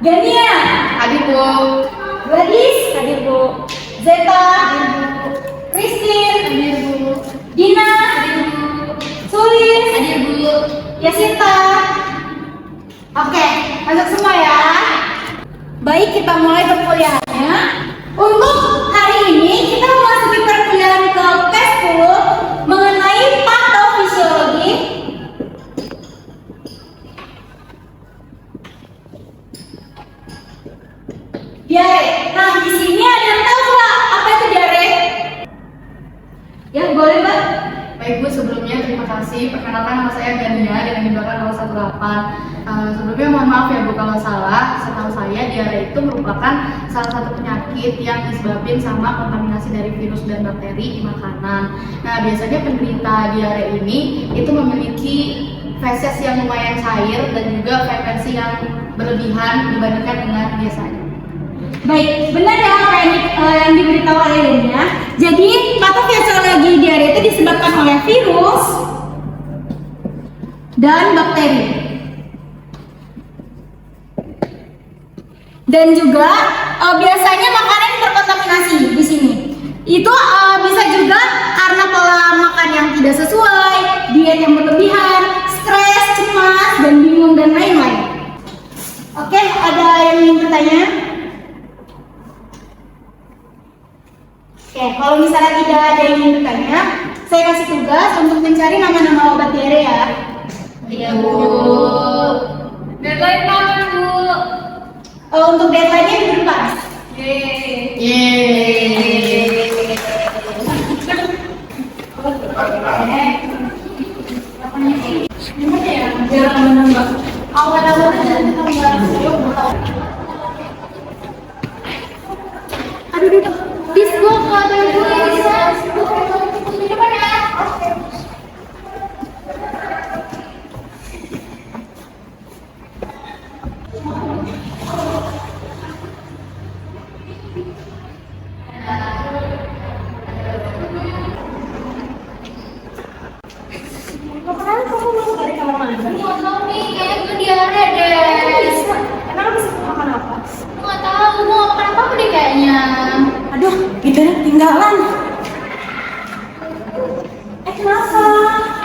Gania. Hadir, Bu. Gladys. Hadir, Bu. Zeta. Hadir, Bu. Christine. Hadir, Bu. Dina. Hadir, Bu. Sulis. Hadir, Bu. Yasinta. Oke, masuk semua ya. Baik, kita mulai perkuliahannya. Untuk hari ini kita memasuki perkuliahan ke P10 mengenai patofisiologi. Diare. Nah, di sini ada yang tahu nggak apa itu diare? Ya, boleh, Mbak. Baik, Bu, sebelumnya terima kasih. Perkenalkan, nama saya Gania dengan jumlah 018. Sebelumnya mohon maaf ya, Bu, kalau salah. Setahu saya diare itu merupakan salah satu penyakit yang disebabkan sama kontaminasi dari virus dan bakteri di makanan. Nah, biasanya penderita diare ini itu memiliki feses yang lumayan cair dan juga frekuensi yang berlebihan dibandingkan dengan biasanya. Baik, benar ya apa yang diberitahu oleh Lina. Jadi, patofisiologi diare itu disebabkan oleh virus dan bakteri. Dan juga biasanya makanan terkontaminasi di sini. Itu bisa juga karena pola makan yang tidak sesuai, diet yang berlebihan, stres, cemas, dan bingung dan lain-lain. Oke, ada yang ingin bertanya? Oke, kalau misalnya tidak ada yang ingin bertanya, saya kasih tugas untuk mencari nama-nama obat diare ya. Iya, Bu. Deadline kapan, Bu? Untuk deadline-nya di depan. Yeay. Gimana ya? Jarang menambah. Awal-awalnya jadi tambah. Aduh, disco ada gue bisa. Di depan ya. Kamu belum dari kamar mandi? Nggak tahu nih, kayaknya gue diare deh. Emang habis makan apa? Nggak tahu, mau makan apa deh kayaknya. Aduh, kita ketinggalan. Kenapa?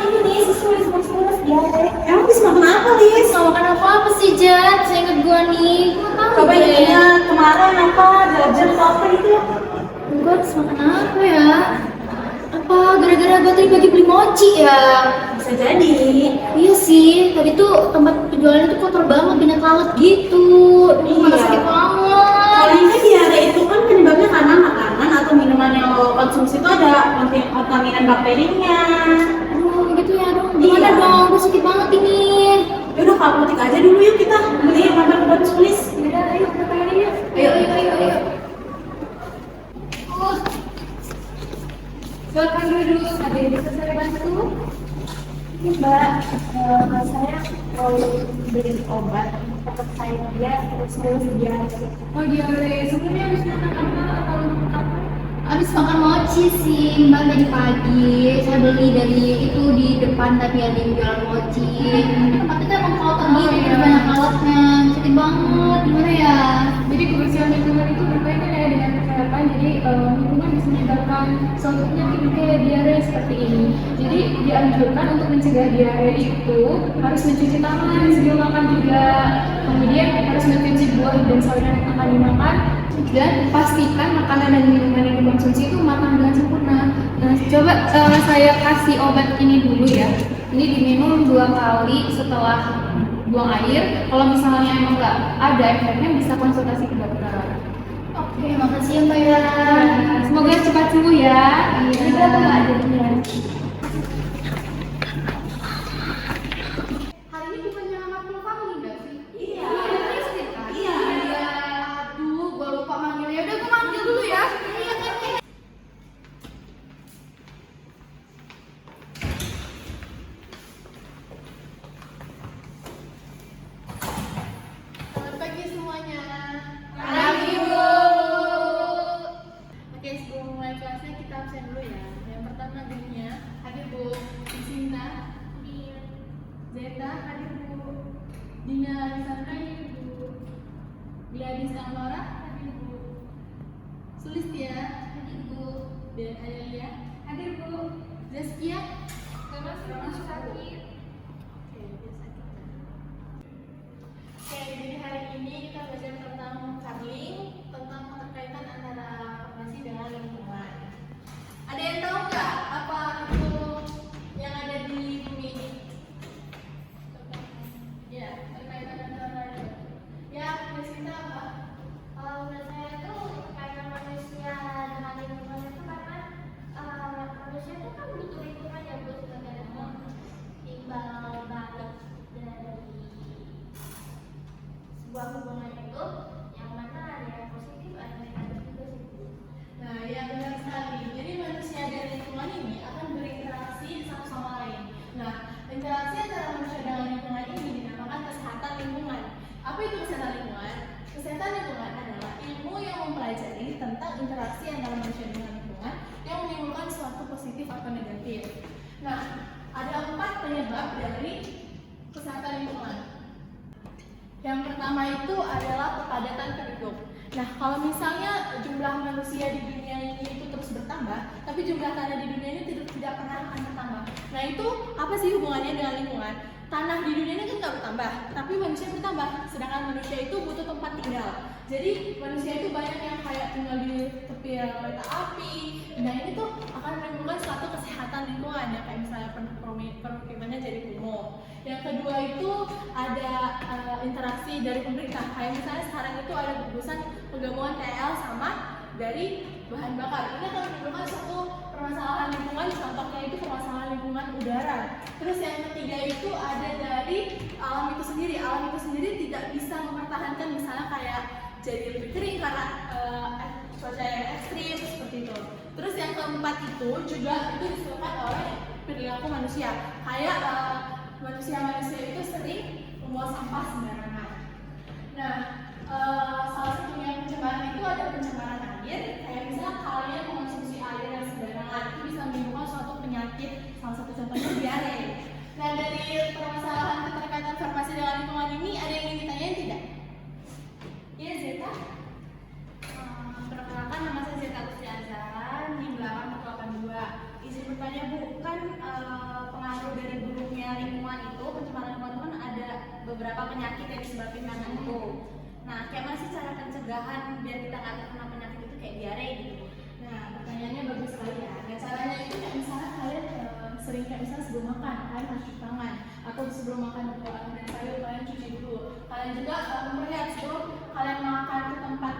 Ini nih sesuai semua diare. Emang habis makan apa, Lis? Nggak makan apa-apa sih, Jat. Saya inget gue nih. Nggak tahu Coba deh. ingat kemarin apa jajan atau apa itu? Gue harus makan apa ya? Apa gara-gara gue tadi pagi beli mochi ya? Bisa jadi. Iya sih, tadi tuh tempat penjualannya tuh kotor banget, banyak lalat gitu. Mana Iya. sakit banget. Soalnya diare itu kan penyebabnya karena makanan atau minuman yang lo konsumsi itu ada kontaminan bakterinya. Aduh, gitu ya, aduh. Gimana Iya. dong? Gue sakit banget ini. Ya udah ke apotek aja dulu yuk kita beli obat-obat tulis. Yaudah, ayo kita pengen yuk. Ayo. Silakan duduk. Ada yang bisa saya bantu? Ini Mbak, saya mau beli obat untuk saya dia terus diare. Oh diare, sebelumnya habis makan apa atau apa? Habis makan mochi sih Mbak tadi pagi. Saya beli dari itu di depan tadi ada yang jualan mochi. Tempatnya tuh emang kotor gitu, iya. banyak lalatnya. Sakit banget, gimana ya? Jadi kebersihan lingkungan itu berkaitan ya dengan kesehatan. Jadi lingkungan bisa menyebabkan suatu penyakit kayak diare seperti ini. Jadi dianjurkan untuk mencegah diare itu harus mencuci tangan sebelum makan juga. Kemudian harus mencuci buah dan sayuran yang akan dimakan dan pastikan makanan dan minuman yang dikonsumsi itu matang dengan sempurna. Nah, coba saya kasih obat ini dulu ya. Ini diminum 2 kali setelah buang air. Kalau misalnya emang nggak ada efeknya bisa konsultasi ke dokter. Oke, makasih ya Mbak ya. Semoga cepat sembuh ya. Iya. Ini berapa Mbak adanya? Hari ini bukannya matkul family nggak sih? Iya. Kristen kan? Iya. Aduh, gue lupa manggilnya. Udah gue manggil dulu ya. Iya kan? Selamat pagi semuanya. Pagi, Bu. Oke, sebelum mulai kelasnya kita absen dulu ya. Yang pertama Genia. Miss Laura? Sulistia? Hadir Bu. Dan Adelia? Hadir Bu. Zaskia? Masuk sakit. Oke, dia sakit. Oke, jadi hari ini kita belajar tentang Carling, tentang keterkaitan antara farmasi dengan lingkungan. Ada yang tahu nggak apa itu yang ada di bumi ini? Ya, terkaitan antara ya, Desita apa? Menurut saya itu kaitan manusia dengan lingkungan itu karena manusia itu kan butuh lingkungan ya buat sebagai timbal balik dari sebuah hubungan itu yang mana ada yang positif ada yang negatif juga sih. Nah, ya benar sekali. Jadi manusia dan lingkungan ini akan berinteraksi satu sama lain. Nah, interaksi antara manusia dengan lingkungan ini dinamakan kesehatan lingkungan. Apa itu kesehatan lingkungan? Kesehatan lingkungan adalah ilmu yang mempelajari tentang interaksi antara manusia dengan lingkungan yang menimbulkan suatu positif atau negatif. Nah, ada 4 penyebab dari kesehatan lingkungan. Yang pertama itu adalah kepadatan penduduk. Nah, kalau misalnya jumlah manusia di dunia ini itu terus bertambah, tapi jumlah tanah di dunia ini tidak pernah akan bertambah. Nah, itu apa sih hubungannya dengan lingkungan? Tanah di dunia ini kan nggak bertambah, tapi manusia bertambah. Sedangkan manusia itu butuh tempat tinggal. Jadi manusia itu banyak yang kayak tinggal di tepi kereta api. Nah, ini tuh akan menimbulkan suatu kesehatan lingkungan ya, kayak misalnya permukimannya jadi kumuh. Yang kedua itu ada interaksi dari pemerintah. Kayak misalnya sekarang itu ada gugusan penggabungan TL sama dari bahan bakar. Ini akan menimbulkan suatu permasalahan lingkungan, contohnya itu permasalahan lingkungan udara. Terus yang ketiga itu ada dari alam itu sendiri. Alam itu sendiri tidak bisa mempertahankan misalnya kayak jadi lebih kering karena cuaca yang ekstrim seperti itu. Terus yang keempat itu juga itu disebabkan oleh perilaku manusia. Kayak manusia itu sering membuang sampah sembarangan. Nah, salah satunya pencemaran itu ada pencemaran air. Kayak misalnya kalian mengonsumsi air yang sembarangan itu bisa menimbulkan suatu penyakit. Salah satu contohnya diare. Nah, dari permasalahan keterkaitan farmasi dengan lingkungan ini ada yang ingin ditanyain tidak? Iya, Zeta. Perkenalkan, nama saya Zeta Kusri Azharan di belakang 182. Izin bertanya Bu, kan pengaruh dari buruknya lingkungan itu, pencemaran lingkungan itu kan ada beberapa penyakit yang disebabkan karena itu. Nah, kayak mana sih cara pencegahan biar kita nggak terkena penyakit itu kayak diare gitu? Nah, pertanyaannya bagus sekali ya. Nah, caranya itu kayak misalnya kalian sering kayak misalnya sebelum makan kalian harus cuci tangan, atau sebelum makan buah dan sayur kalian cuci dulu. Kalian juga melihat sebelum kalian makan ke tempat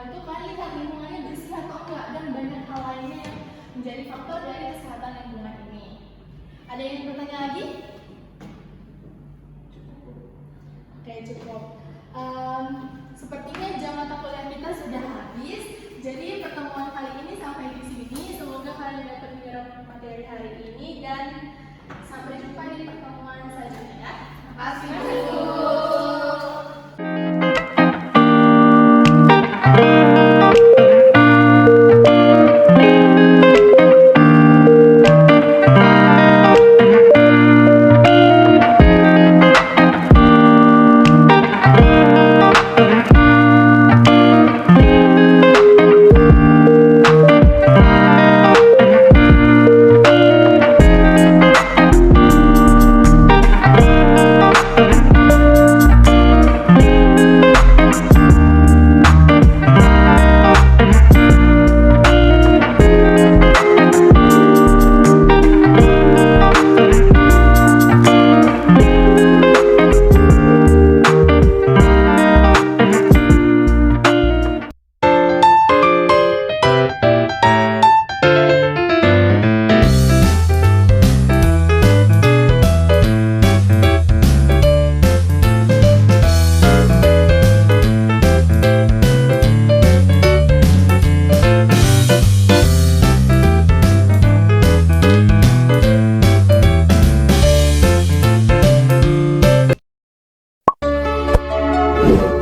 itu kalian lihat lingkungannya bersih atau enggak, dan banyak hal lainnya yang menjadi faktor dari kesehatan lingkungan ini. Ada yang bertanya lagi? Oke, cukup. Sepertinya jam mata kuliah kita sudah habis. Jadi pertemuan kali ini sampai di sini. Semoga kalian dapat menyerap materi hari ini dan sampai jumpa di pertemuan selanjutnya ya. Terima kasih Bu. You